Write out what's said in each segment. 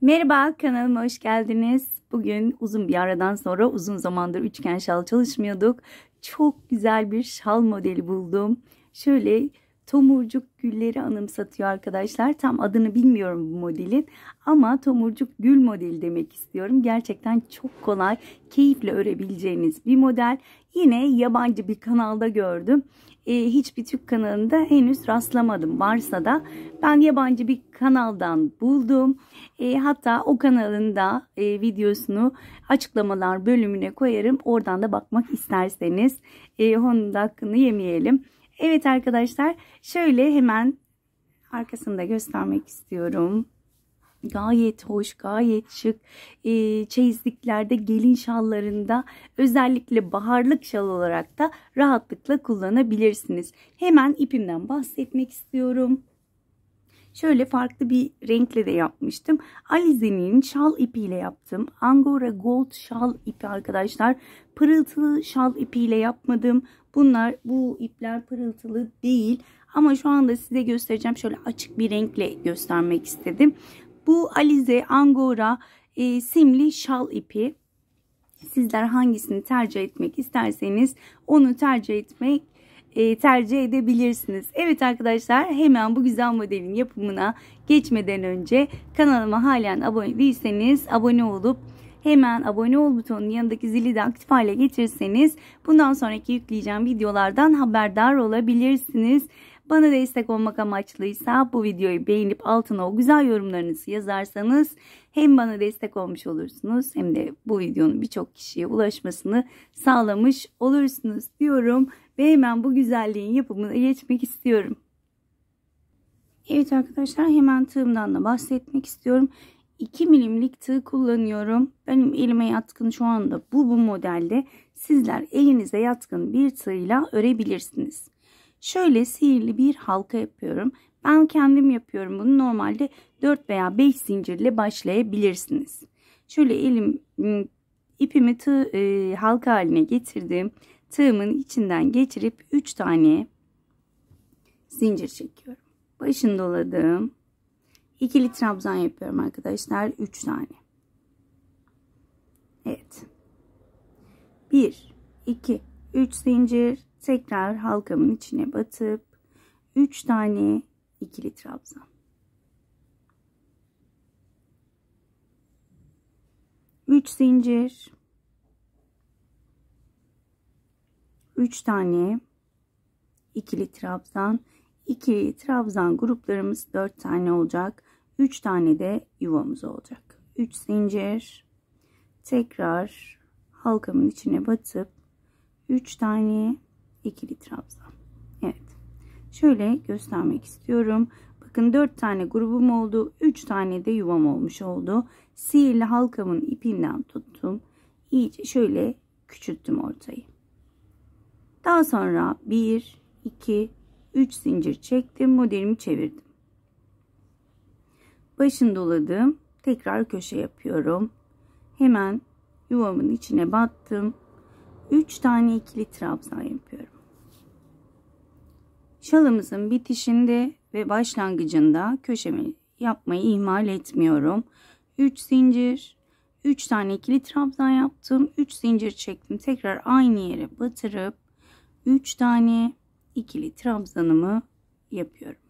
Merhaba, kanalıma hoş geldiniz. Bugün uzun bir aradan sonra uzun zamandır üçgen şal çalışmıyorduk. Çok güzel bir şal modeli buldum. Şöyle tomurcuk gülleri anımsatıyor arkadaşlar. Tam adını bilmiyorum bu modelin ama tomurcuk gül modeli demek istiyorum. Gerçekten çok kolay, keyifle örebileceğiniz bir model. Yine yabancı bir kanalda gördüm. Hiçbir Türk kanalında henüz rastlamadım. Varsa da ben yabancı bir kanaldan buldum. Hatta o kanalın da videosunu açıklamalar bölümüne koyarım. Oradan da bakmak isterseniz onun da hakkını yemeyelim. Evet arkadaşlar, şöyle hemen arkasını da göstermek istiyorum. Gayet hoş, gayet şık. Çeyizliklerde, gelin şallarında, özellikle baharlık şal olarak da rahatlıkla kullanabilirsiniz. Hemen ipimden bahsetmek istiyorum. Şöyle farklı bir renkle de yapmıştım. Alize'nin şal ipiyle yaptım. Angora Gold şal ipi arkadaşlar. Pırıltılı şal ipiyle yapmadım. Bu ipler pırıltılı değil. Ama şu anda size göstereceğim. Şöyle açık bir renkle göstermek istedim. Bu Alize Angora simli şal ipi. Sizler hangisini tercih etmek isterseniz onu tercih edebilirsiniz. Evet arkadaşlar, hemen bu güzel modelin yapımına geçmeden önce kanalıma halen abone değilseniz abone olup hemen abone ol butonunun yanındaki zili de aktif hale getirirseniz bundan sonraki yükleyeceğim videolardan haberdar olabilirsiniz. Bana destek olmak amaçlıysa bu videoyu beğenip altına o güzel yorumlarınızı yazarsanız hem bana destek olmuş olursunuz hem de bu videonun birçok kişiye ulaşmasını sağlamış olursunuz diyorum. Ve hemen bu güzelliğin yapımına geçmek istiyorum. Evet arkadaşlar, hemen tığımdan da bahsetmek istiyorum. 2 milimlik tığ kullanıyorum. Benim elime yatkın şu anda bu modelde. Sizler elinize yatkın bir tığla örebilirsiniz. Şöyle sihirli bir halka yapıyorum. Ben kendim yapıyorum bunu. Normalde 4 veya 5 zincirle başlayabilirsiniz. Şöyle ipimi halka haline getirdim. Tığımın içinden geçirip 3 tane zincir çekiyorum. Başını doladım. İkili trabzan yapıyorum arkadaşlar. 3 tane. Evet. 1, 2, 3 zincir. Tekrar halkamın içine batıp 3 tane ikili trabzan. 3 zincir. 3 tane ikili trabzan. İkili trabzan gruplarımız 4 tane olacak. 3 tane de yuvamız olacak. 3 zincir. Tekrar halkamın içine batıp 3 tane ikili trabzan. Evet. Şöyle göstermek istiyorum. Bakın 4 tane grubum oldu. 3 tane de yuvam olmuş oldu. Sihirli halkamın ipinden tuttum. İyice şöyle küçülttüm ortayı. Daha sonra 1, 2, 3 zincir çektim. Modelimi çevirdim. Başını doladım. Tekrar köşe yapıyorum. Hemen yuvamın içine battım. 3 tane ikili trabzan yapıyorum. Şalımızın bitişinde ve başlangıcında köşemi yapmayı ihmal etmiyorum. 3 zincir, 3 tane ikili trabzan yaptım. 3 zincir çektim. Tekrar aynı yere batırıp 3 tane ikili trabzanımı yapıyorum.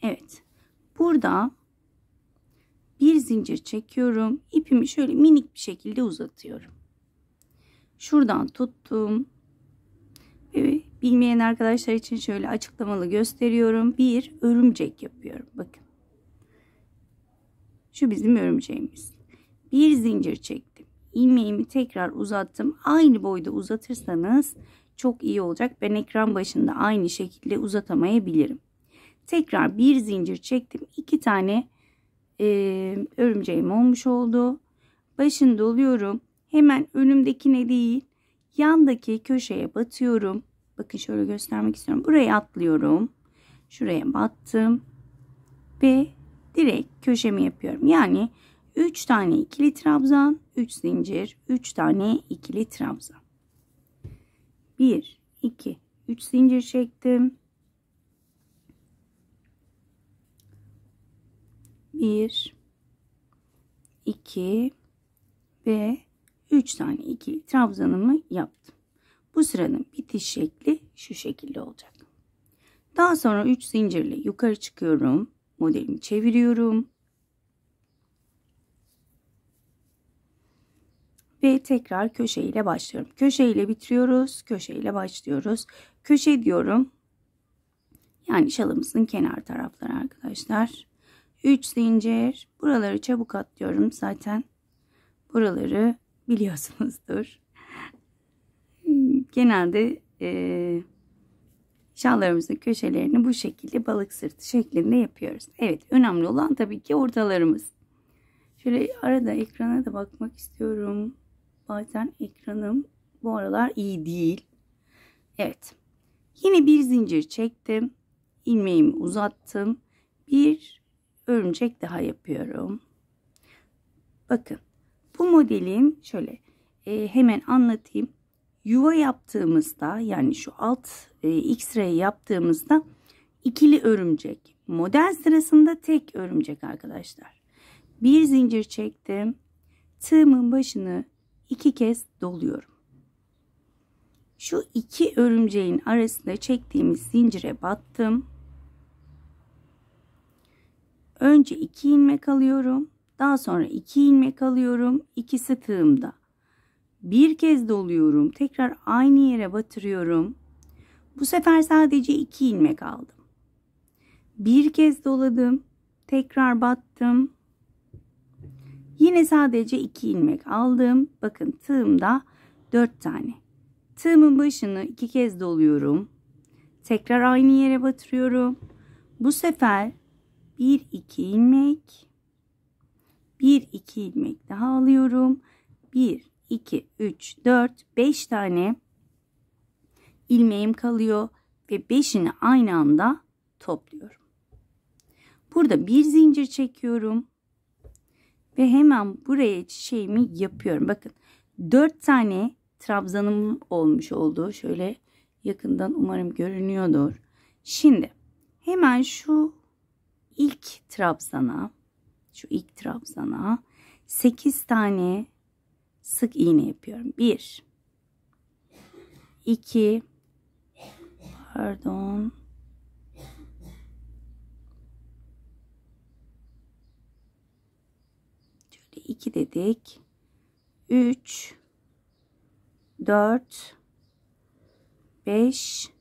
Evet. Burada bir zincir çekiyorum. İpimi şöyle minik bir şekilde uzatıyorum. Şuradan tuttum. Bilmeyen arkadaşlar için şöyle açıklamalı gösteriyorum. Bir örümcek yapıyorum. Bakın. Şu bizim örümceğimiz. Bir zincir çektim. İlmeğimi tekrar uzattım. Aynı boyda uzatırsanız çok iyi olacak. Ben ekran başında aynı şekilde uzatamayabilirim. Tekrar bir zincir çektim. 2 tane örümceğim olmuş oldu. Başını doluyorum. Hemen önümdekine değil, yandaki köşeye batıyorum. Bakın şöyle göstermek istiyorum. Buraya atlıyorum. Şuraya battım. Ve direkt köşemi yapıyorum. Yani 3 tane ikili trabzan, 3 zincir, 3 tane ikili trabzan. 1, 2, 3 zincir çektim. 1, 2 ve 3 tane ikili trabzanımı yaptım. Bu sıranın bitiş şekli şu şekilde olacak. Daha sonra 3 zincirle yukarı çıkıyorum. Modelimi çeviriyorum. Ve tekrar köşe ile başlıyorum. Köşe ile bitiriyoruz. Köşe ile başlıyoruz. Köşe diyorum. Yani şalımızın kenar tarafları arkadaşlar. 3 zincir. Buraları çabuk atlıyorum. Zaten buraları biliyorsunuzdur. Genelde şallarımızın köşelerini bu şekilde balık sırtı şeklinde yapıyoruz. Evet, önemli olan tabii ki ortalarımız. Şöyle arada ekrana da bakmak istiyorum. Bazen ekranım bu aralar iyi değil. Evet. Yine bir zincir çektim. İlmeğimi uzattım. Bir örümcek daha yapıyorum. Bakın. Bu modelin şöyle hemen anlatayım. Yuva yaptığımızda, yani şu alt X-ray yaptığımızda ikili örümcek. Model sırasında tek örümcek arkadaşlar. Bir zincir çektim. Tığımın başını 2 kez doluyorum. Şu iki örümceğin arasında çektiğimiz zincire battım. Önce 2 ilmek alıyorum. Daha sonra 2 ilmek alıyorum. İkisi tığımda. Bir kez doluyorum. Tekrar aynı yere batırıyorum. Bu sefer sadece 2 ilmek aldım. Bir kez doladım. Tekrar battım. Yine sadece 2 ilmek aldım. Bakın tığımda 4 tane. Tığımın başını 2 kez doluyorum. Tekrar aynı yere batırıyorum. Bu sefer 1-2 ilmek. 1-2 ilmek daha alıyorum. 1, 2, 3, 4, 5 tane ilmeğim kalıyor. Ve 5'ini aynı anda topluyorum. Burada bir zincir çekiyorum. Ve hemen buraya çiçeğimi yapıyorum. Bakın 4 tane trabzanım olmuş oldu. Şöyle yakından umarım görünüyordur. Şimdi hemen şu ilk trabzana 8 tane sık iğne yapıyorum. 1 2 pardon 2 dedik. 3 4 5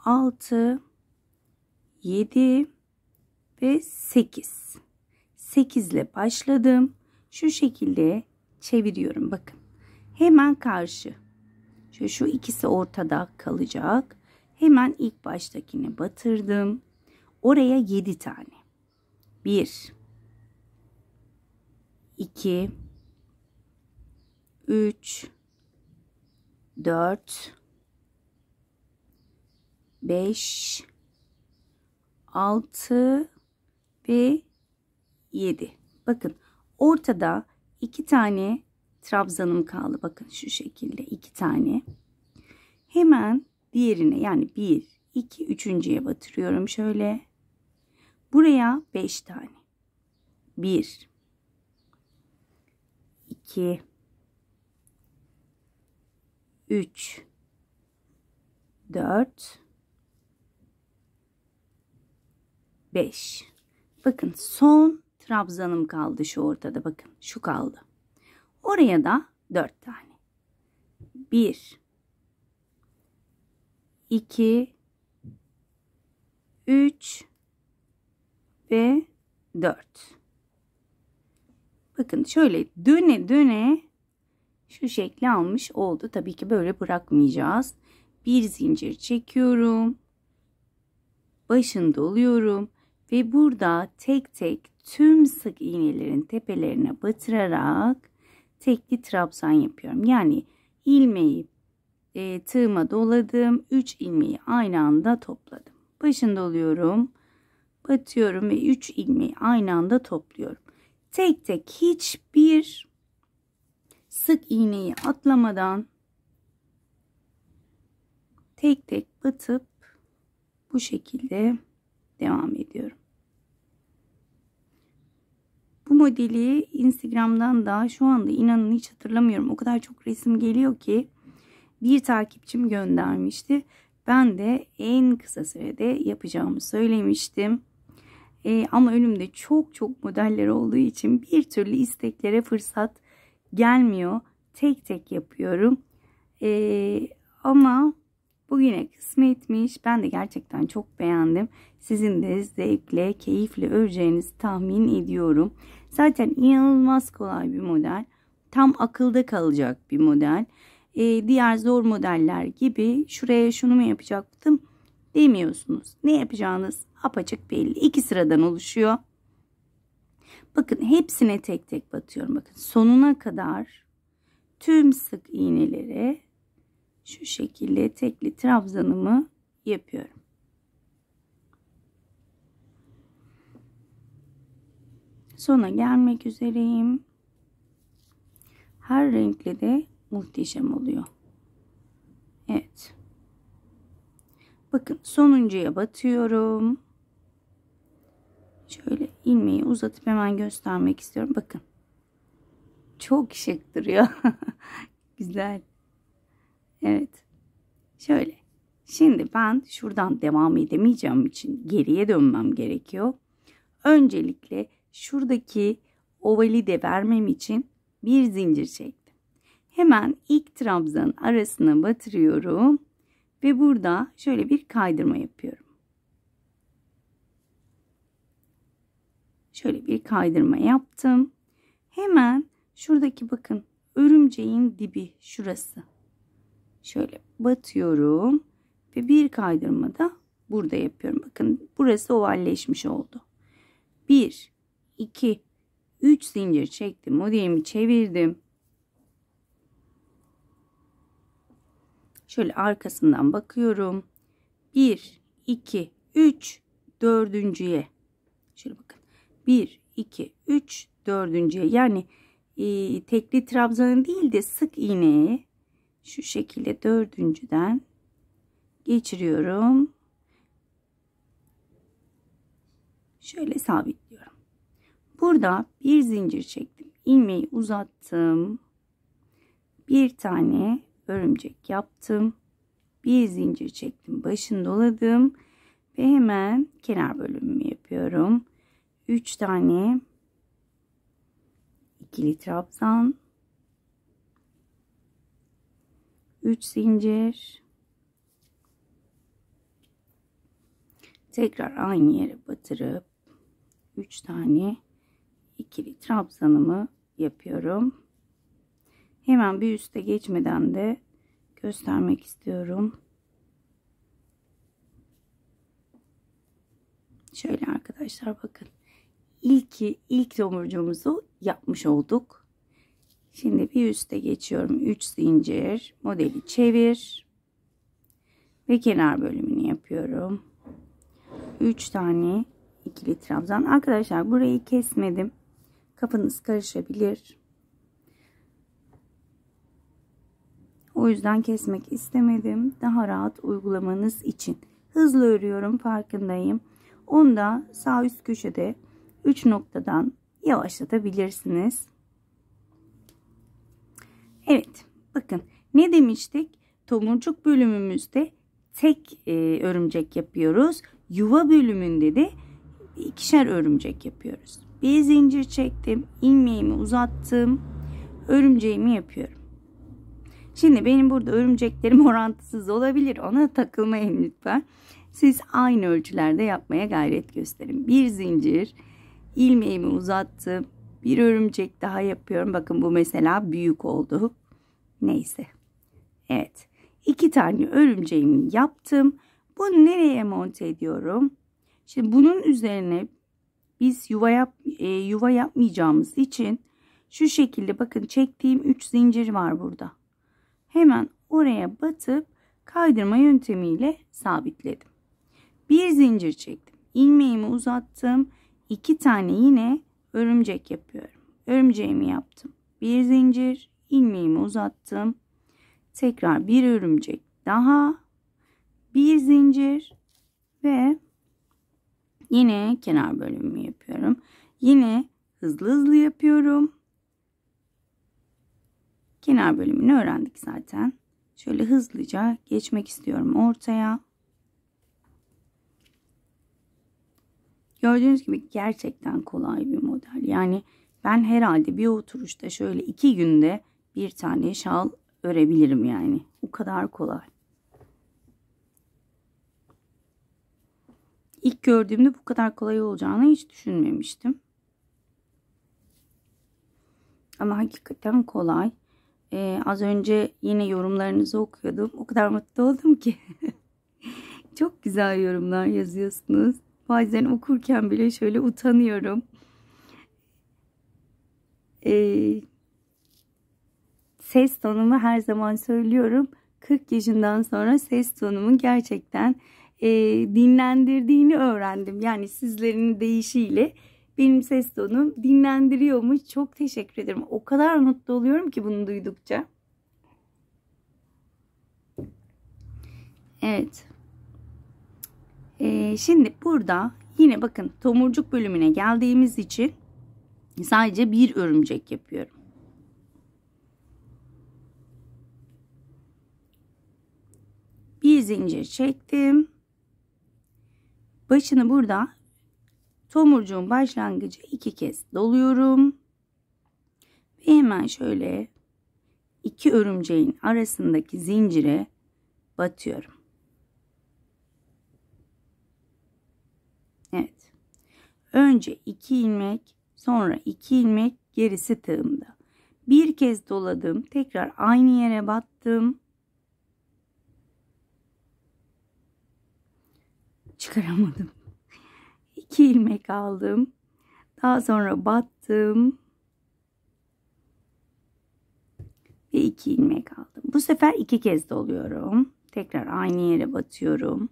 6 7 ve 8. 8 ile başladım. Şu şekilde çeviriyorum. Bakın. Hemen karşı. Şu ikisi ortada kalacak. Hemen ilk baştakine batırdım. Oraya 7 tane. 1 2 3 4 5 6 ve 7. Bakın ortada 2 tane trabzanım kaldı. Bakın şu şekilde 2 tane. Hemen diğerine, yani 1 2 üçüncüye batırıyorum şöyle. Buraya 5 tane. 1 2 3 4 5. Bakın son trabzanım kaldı şu ortada. Bakın şu kaldı. Oraya da 4 tane. 1 2 3 ve 4. Bakın şöyle döne döne şu şekli almış oldu. Tabii ki böyle bırakmayacağız. Bir zincir çekiyorum. Başını doluyorum. Ve burada tek tek tüm sık iğnelerin tepelerine batırarak tekli trabzan yapıyorum. Yani ilmeği tığıma doladım. 3 ilmeği aynı anda topladım. Başını doluyorum. Batıyorum ve 3 ilmeği aynı anda topluyorum. Tek tek hiçbir sık iğneyi atlamadan tek tek batıp bu şekilde devam ediyorum. modeli Instagram'dan da şu anda inanın hiç hatırlamıyorum. O kadar çok resim geliyor ki bir takipçim göndermişti. Ben de en kısa sürede yapacağımı söylemiştim. Ama önümde çok modeller olduğu için bir türlü isteklere fırsat gelmiyor. Tek tek yapıyorum. Ama bugüne kısmetmiş. Ben de gerçekten çok beğendim. Sizin de zevkle, keyifle öreceğinizi tahmin ediyorum. Zaten inanılmaz kolay bir model. Tam akılda kalacak bir model. Diğer zor modeller gibi şuraya şunu mu yapacaktım demiyorsunuz. Ne yapacağınız apaçık belli. 2 sıradan oluşuyor. Bakın hepsine tek tek batıyorum. Bakın sonuna kadar tüm sık iğnelere şu şekilde tekli trabzanımı yapıyorum. Sona gelmek üzereyim. Her renkle de muhteşem oluyor. Evet. Bakın sonuncuya batıyorum. Şöyle ilmeği uzatıp hemen göstermek istiyorum. Bakın. Çok şık duruyor. Güzel. Evet. Şöyle. Şimdi ben şuradan devam edemeyeceğim için geriye dönmem gerekiyor. Öncelikle şuradaki ovali de vermem için bir zincir çektim. Hemen ilk trabzanın arasına batırıyorum. Ve burada şöyle bir kaydırma yapıyorum. Şöyle bir kaydırma yaptım. Hemen şuradaki bakın örümceğin dibi şurası. Şöyle batıyorum. Ve bir kaydırma da burada yapıyorum. Bakın burası ovalleşmiş oldu. 1, 2, 3 zincir çektim. Modelimi çevirdim. Şöyle arkasından bakıyorum. 1, 2, 3, dördüncüye. Şöyle bakın. 1, 2, 3, dördüncüye. Yani tekli trabzanı değil de sık iğneye şu şekilde dördüncüden geçiriyorum. Şöyle sabitliyorum. Burada bir zincir çektim. İlmeği uzattım. Bir tane örümcek yaptım. Bir zincir çektim. Başını doladım. Ve hemen kenar bölümümü yapıyorum. 3 tane ikili trabzan. 3 zincir. Tekrar aynı yere batırıp 3 tane ikili trabzanımı yapıyorum. Hemen bir üste geçmeden de göstermek istiyorum. Şöyle arkadaşlar bakın. İlk tomurcuğumuzu yapmış olduk. Şimdi bir üste geçiyorum. 3 zincir. Modeli çevir. Ve kenar bölümünü yapıyorum. 3 tane ikili trabzan. Arkadaşlar burayı kesmedim. Kafanız karışabilir. O yüzden kesmek istemedim. Daha rahat uygulamanız için. Hızlı örüyorum, farkındayım. Onu da sağ üst köşede 3 noktadan yavaşlatabilirsiniz. Evet, bakın ne demiştik? Tomurcuk bölümümüzde tek örümcek yapıyoruz. Yuva bölümünde de ikişer örümcek yapıyoruz. Bir zincir çektim, ilmeğimi uzattım, örümceğimi yapıyorum. Şimdi benim burada örümceklerim orantısız olabilir. Ona takılmayın lütfen. Siz aynı ölçülerde yapmaya gayret gösterin. Bir zincir, ilmeğimi uzattım. Bir örümcek daha yapıyorum. Bakın bu mesela büyük oldu. Neyse. Evet. 2 tane örümceğimi yaptım. Bunu nereye monte ediyorum? Şimdi bunun üzerine biz yuva yapmayacağımız için şu şekilde bakın çektiğim 3 zincir var burada. Hemen oraya batıp kaydırma yöntemiyle sabitledim. Bir zincir çektim. İlmeğimi uzattım. 2 tane yine örümcek yapıyorum. Örümceğimi yaptım. Bir zincir, ilmeğimi uzattım. Tekrar bir örümcek daha. Bir zincir ve yine kenar bölümümü yapıyorum. Yine hızlı hızlı yapıyorum. Kenar bölümünü öğrendik zaten. Şöyle hızlıca geçmek istiyorum ortaya. Gördüğünüz gibi gerçekten kolay bir model. Yani ben herhalde bir oturuşta şöyle 2 günde bir tane şal örebilirim yani. O kadar kolay. İlk gördüğümde bu kadar kolay olacağını hiç düşünmemiştim. Ama hakikaten kolay. Az önce yine yorumlarınızı okuyordum. O kadar mutlu oldum ki. Çok güzel yorumlar yazıyorsunuz. Bazen okurken bile şöyle utanıyorum. Ses tonumu her zaman söylüyorum. 40 yaşından sonra ses tonumun gerçekten dinlendirdiğini öğrendim. Yani sizlerin deyişiyle benim ses tonum dinlendiriyormuş. Çok teşekkür ederim. O kadar mutlu oluyorum ki bunu duydukça. Evet. Şimdi burada yine bakın tomurcuk bölümüne geldiğimiz için sadece bir örümcek yapıyorum. Bir zincir çektim. Başını burada tomurcuğun başlangıcı 2 kez doluyorum. Ve hemen şöyle 2 örümceğin arasındaki zincire batıyorum. Evet. Önce 2 ilmek, sonra 2 ilmek, gerisi tığımda. Bir kez doladım, tekrar aynı yere battım. Çıkaramadım. 2 ilmek aldım. Daha sonra battım. Ve 2 ilmek aldım. Bu sefer 2 kez doluyorum. Tekrar aynı yere batıyorum.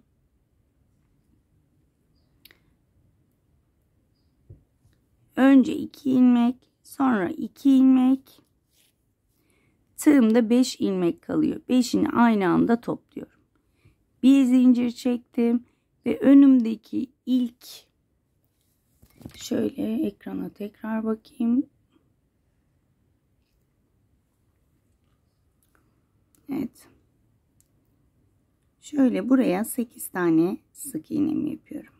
Önce 2 ilmek, sonra 2 ilmek. Tığımda 5 ilmek kalıyor. 5'ini aynı anda topluyorum. Bir zincir çektim ve önümdeki ilk şöyle ekrana tekrar bakayım. Evet. Şöyle buraya 8 tane sık iğnemi yapıyorum.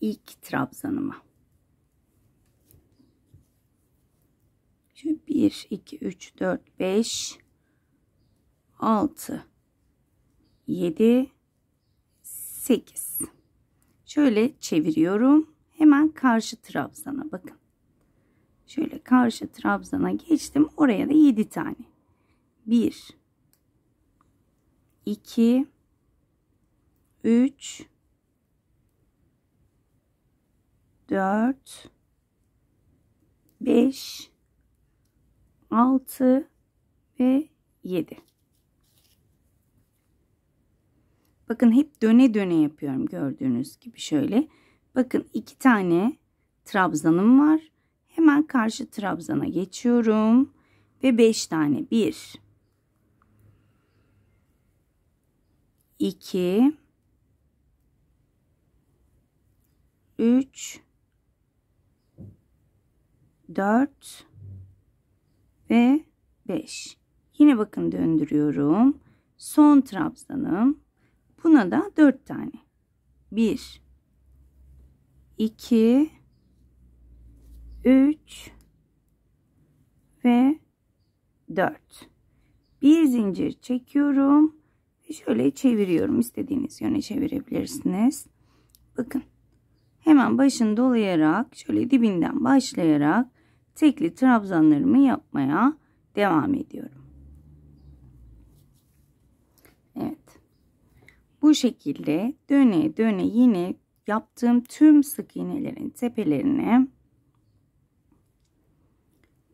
İlk trabzanıma. Şu 1, 2, 3, 4, 5, 6, 7, 8. Şöyle çeviriyorum. Hemen karşı trabzana bakın. Şöyle karşı trabzana geçtim. Oraya da 7 tane. 1, 2, 3, 4, 5, 6 ve 7. Bakın hep döne döne yapıyorum gördüğünüz gibi şöyle. Bakın 2 tane trabzanım var. Hemen karşı trabzana geçiyorum. Ve 5 tane. 1, 2, 3, 4 ve 5. Yine bakın döndürüyorum. Son trabzanım. Buna da 4 tane. 1, 2, 3 ve 4. Bir zincir çekiyorum ve şöyle çeviriyorum. İstediğiniz yöne çevirebilirsiniz. Bakın. Hemen başını dolayarak şöyle dibinden başlayarak tekli trabzanlarımı yapmaya devam ediyorum. Evet. Bu şekilde döne döne yine yaptığım tüm sık iğnelerin tepelerine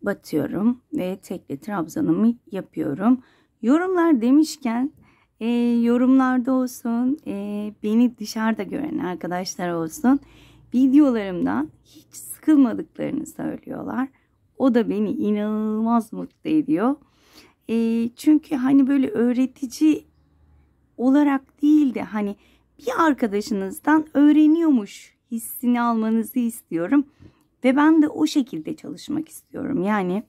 batıyorum ve tekli trabzanımı yapıyorum. Yorumlar demişken yorumlarda olsun, beni dışarıda gören arkadaşlar olsun, videolarımdan hiç sıkılmadıklarını söylüyorlar. O da beni inanılmaz mutlu ediyor. Çünkü hani böyle öğretici olarak değil de hani bir arkadaşınızdan öğreniyormuş hissini almanızı istiyorum. Ve ben de o şekilde çalışmak istiyorum. Yani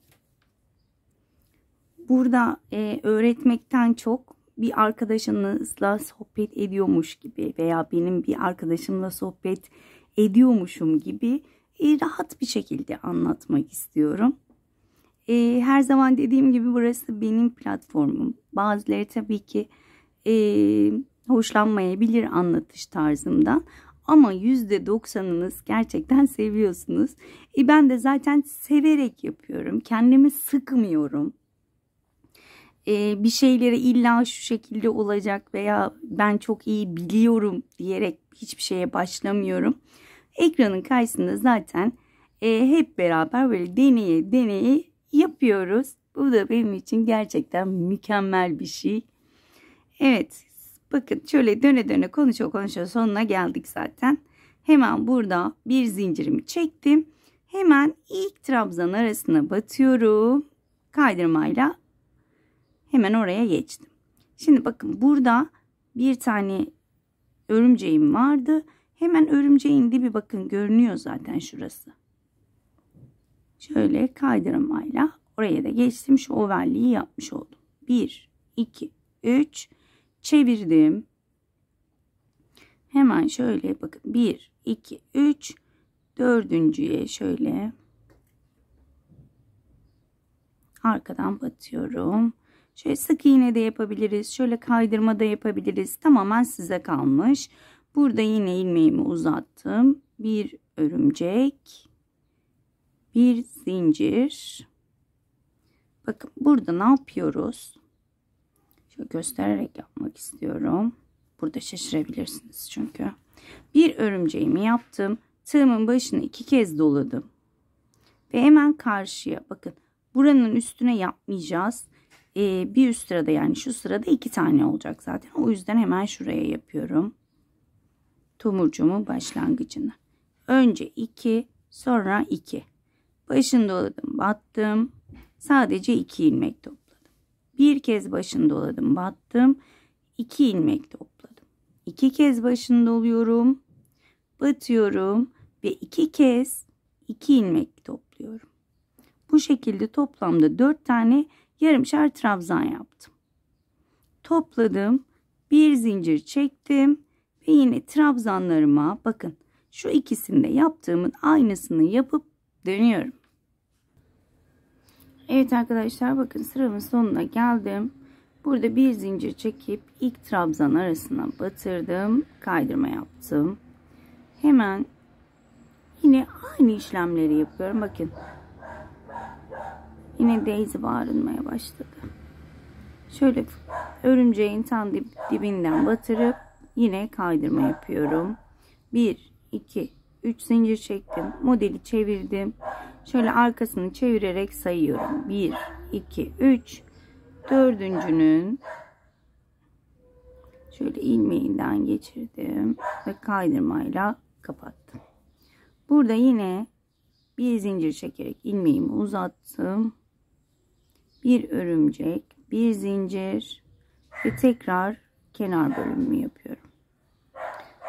burada öğretmekten çok bir arkadaşınızla sohbet ediyormuş gibi veya benim bir arkadaşımla sohbet ediyormuşum gibi rahat bir şekilde anlatmak istiyorum. Her zaman dediğim gibi burası benim platformum. Bazıları tabii ki hoşlanmayabilir anlatış tarzımdan. Ama %90'ınız gerçekten seviyorsunuz. Ben de zaten severek yapıyorum. Kendimi sıkmıyorum. Bir şeylere illa şu şekilde olacak veya ben çok iyi biliyorum diyerek hiçbir şeye başlamıyorum. Ekranın karşısında zaten hep beraber böyle deneye yapıyoruz. Bu da benim için gerçekten mükemmel bir şey. Evet, bakın şöyle döne konuşuyor sonuna geldik zaten. Hemen burada bir zincirimi çektim. Hemen ilk trabzan arasına batıyorum. Kaydırmayla hemen oraya geçtim. Şimdi bakın burada bir tane örümceğim vardı. Hemen örümceğin dibi bakın görünüyor zaten şurası. Şöyle kaydırmayla oraya da geçtim. Şu ovalliği yapmış oldum. 1, 2, 3 çevirdim. Hemen şöyle bakın 1, 2, 3 dördüncüye şöyle arkadan batıyorum. Şöyle sık iğne de yapabiliriz. Şöyle kaydırma da yapabiliriz. Tamamen size kalmış. Burada yine ilmeğimi uzattım. Bir örümcek. Bir zincir. Bakın burada ne yapıyoruz? Şöyle göstererek yapmak istiyorum. Burada şaşırabilirsiniz çünkü. Bir örümceğimi yaptım. Tığımın başını 2 kez doladım. Ve hemen karşıya bakın. Buranın üstüne yapmayacağız. Bir üst sırada yani şu sırada 2 tane olacak zaten. O yüzden hemen şuraya yapıyorum. Tomurcuğumun başlangıcını. Önce 2 sonra 2. Başını doladım battım. Sadece 2 ilmek topladım. Bir kez başını doladım battım. 2 ilmek topladım. 2 kez başını doluyorum. Batıyorum. Ve 2 kez 2 ilmek topluyorum. Bu şekilde toplamda 4 tane yarımşar trabzan yaptım. Topladım. Bir zincir çektim. Ve yine trabzanlarıma bakın. Şu ikisini de yaptığımın aynısını yapıp dönüyorum. Evet arkadaşlar bakın sıramın sonuna geldim. Burada bir zincir çekip ilk trabzan arasına batırdım. Kaydırma yaptım. Hemen yine aynı işlemleri yapıyorum. Bakın. Yine Daisy bağırmaya başladı. Şöyle örümceğin tam dibinden batırıp yine kaydırma yapıyorum. 1, 2, 3 zincir çektim. Modeli çevirdim. Şöyle arkasını çevirerek sayıyorum. 1, 2, 3. Dördüncünün şöyle ilmeğinden geçirdim. Ve kaydırmayla kapattım. Burada yine bir zincir çekerek ilmeğimi uzattım. Bir örümcek, bir zincir ve tekrar kenar bölümümü yapıyorum.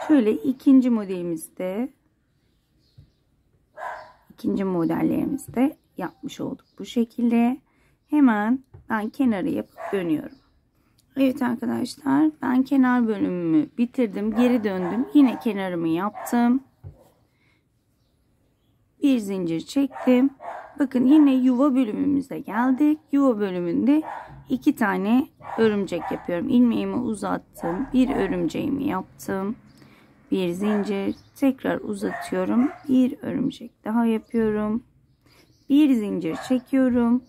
Şöyle ikinci modellerimizde yapmış olduk. Bu şekilde hemen ben kenarı yapıp dönüyorum. Evet arkadaşlar ben kenar bölümümü bitirdim. Geri döndüm. Yine kenarımı yaptım. Bir zincir çektim. Bakın yine yuva bölümümüze geldik. Yuva bölümünde 2 tane örümcek yapıyorum. İlmeğimi uzattım. Bir örümceğimi yaptım. Bir zincir. Tekrar uzatıyorum. Bir örümcek daha yapıyorum. Bir zincir çekiyorum.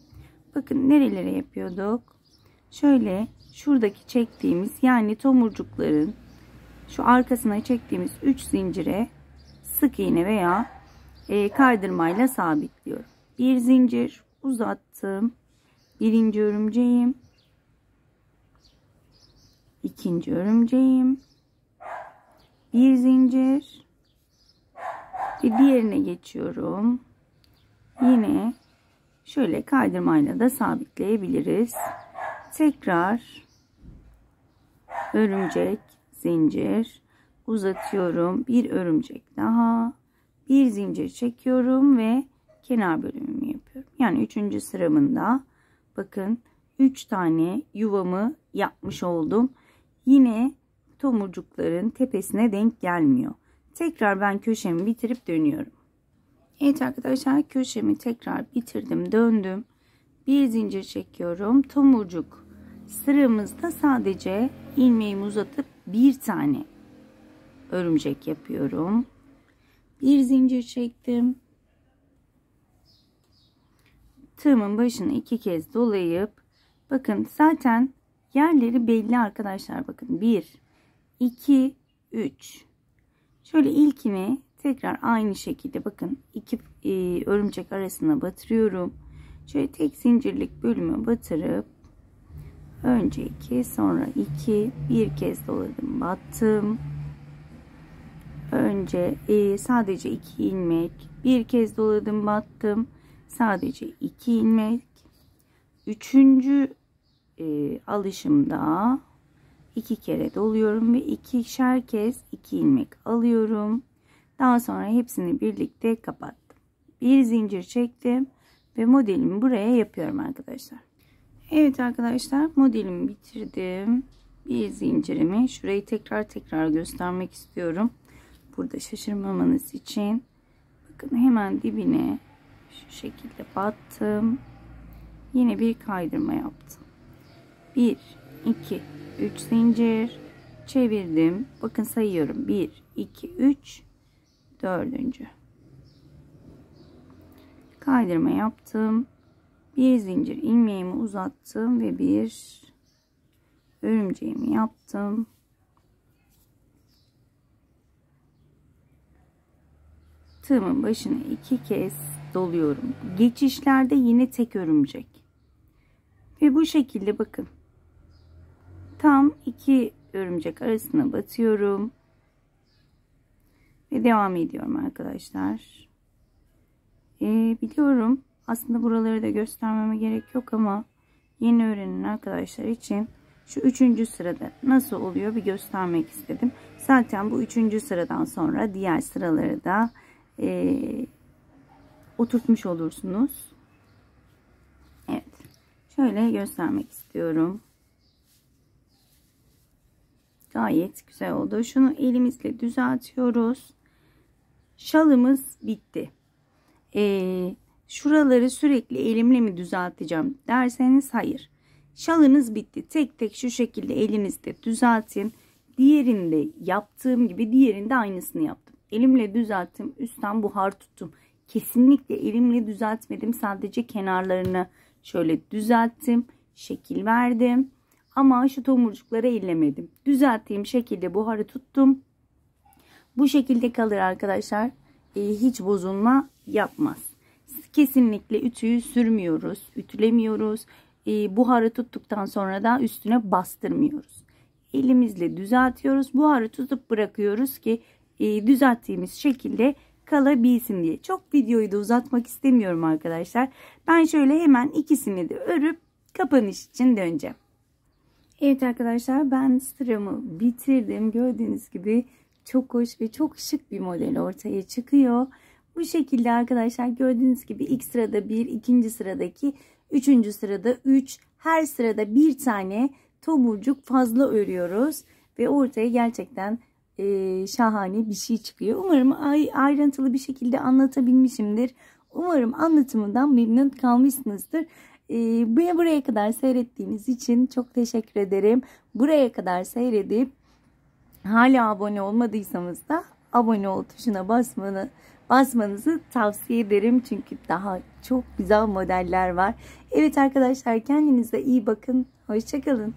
Bakın nerelere yapıyorduk. Şöyle şuradaki çektiğimiz yani tomurcukların şu arkasına çektiğimiz 3 zincire sık iğne veya kaydırmayla sabitliyorum. Bir zincir uzattım. Birinci örümceğim. İkinci örümceğim. Bir zincir. Ve diğerine geçiyorum. Yine şöyle kaydırmayla da sabitleyebiliriz. Tekrar örümcek, zincir. uzatıyorum. Bir örümcek daha. Bir zincir çekiyorum ve kenar bölümümü yapıyorum. Yani 3. sıramında bakın 3 tane yuvamı yapmış oldum. Yine tomurcukların tepesine denk gelmiyor. Tekrar ben köşemi bitirip dönüyorum. Evet arkadaşlar, köşemi tekrar bitirdim, döndüm. Bir zincir çekiyorum. Tomurcuk sıramızda sadece ilmeğimi uzatıp bir tane örümcek yapıyorum. Bir zincir çektim. Tığımın başını 2 kez dolayıp bakın zaten yerleri belli arkadaşlar. Bakın 1, 2, 3. Şöyle ilkini tekrar aynı şekilde bakın 2 örümcek arasına batırıyorum. Şöyle tek zincirlik bölümü batırıp önce 2 sonra 2 bir kez doladım, battım. Önce sadece 2 ilmek, bir kez doladım, battım. Sadece 2 ilmek. 3. Alışımda 2 kere doluyorum ve 2'şer kez 2 ilmek alıyorum. Daha sonra hepsini birlikte kapattım. Bir zincir çektim ve modelimi buraya yapıyorum arkadaşlar. Evet arkadaşlar, modelimi bitirdim. Bir zincirimi şurayı tekrar göstermek istiyorum. Burada şaşırmamanız için bakın hemen dibine şu şekilde battım. Yine bir kaydırma yaptım. 1, 2, 3 zincir çevirdim. Bakın sayıyorum. 1, 2, 3, 4. Kaydırma yaptım. Bir zincir ilmeğimi uzattım ve bir örümceğimi yaptım. Tığımın başına 2 kez doluyorum. Geçişlerde yine tek örümcek. Ve bu şekilde bakın. Tam 2 örümcek arasına batıyorum. Ve devam ediyorum arkadaşlar. Biliyorum aslında buraları da göstermeme gerek yok ama yeni öğrenen arkadaşlar için şu 3. sırada nasıl oluyor bir göstermek istedim. Zaten bu 3. sıradan sonra diğer sıraları da oturtmuş olursunuz. Evet. Şöyle göstermek istiyorum. Gayet güzel oldu. Şunu elimizle düzeltiyoruz. Şalımız bitti. Şuraları sürekli elimle mi düzelteceğim derseniz hayır. Şalınız bitti. Tek tek şu şekilde elinizle düzeltin. Diğerinde yaptığım gibi diğerinde aynısını yaptım. Elimle düzelttim. Üstten buhar tuttum. Kesinlikle elimle düzeltmedim. Sadece kenarlarını şöyle düzelttim. Şekil verdim. Ama şu tomurcukları ellemedim. Düzelttiğim şekilde buharı tuttum. Bu şekilde kalır arkadaşlar. Hiç bozulma yapmaz. Kesinlikle ütüyü sürmüyoruz. Ütülemiyoruz. Buharı tuttuktan sonra da üstüne bastırmıyoruz. Elimizle düzeltiyoruz. Buharı tutup bırakıyoruz ki düzelttiğimiz şekilde kalabilsin diye. Çok videoyu da uzatmak istemiyorum arkadaşlar. Ben şöyle hemen ikisini de örüp kapanış için döneceğim. Evet arkadaşlar, ben sıramı bitirdim. Gördüğünüz gibi çok hoş ve çok şık bir model ortaya çıkıyor. Bu şekilde arkadaşlar, gördüğünüz gibi ilk sırada 1, ikinci sıradaki 3. sırada 3, her sırada bir tane tomurcuk fazla örüyoruz ve ortaya gerçekten şahane bir şey çıkıyor. Umarım ayrıntılı bir şekilde anlatabilmişimdir. Umarım anlatımından memnun kalmışsınızdır. Beni buraya kadar seyrettiğiniz için çok teşekkür ederim. Buraya kadar seyredip hala abone olmadıysanız da abone ol tuşuna basmanızı tavsiye ederim. Çünkü daha çok güzel modeller var. Evet arkadaşlar, kendinize iyi bakın. Hoşça kalın.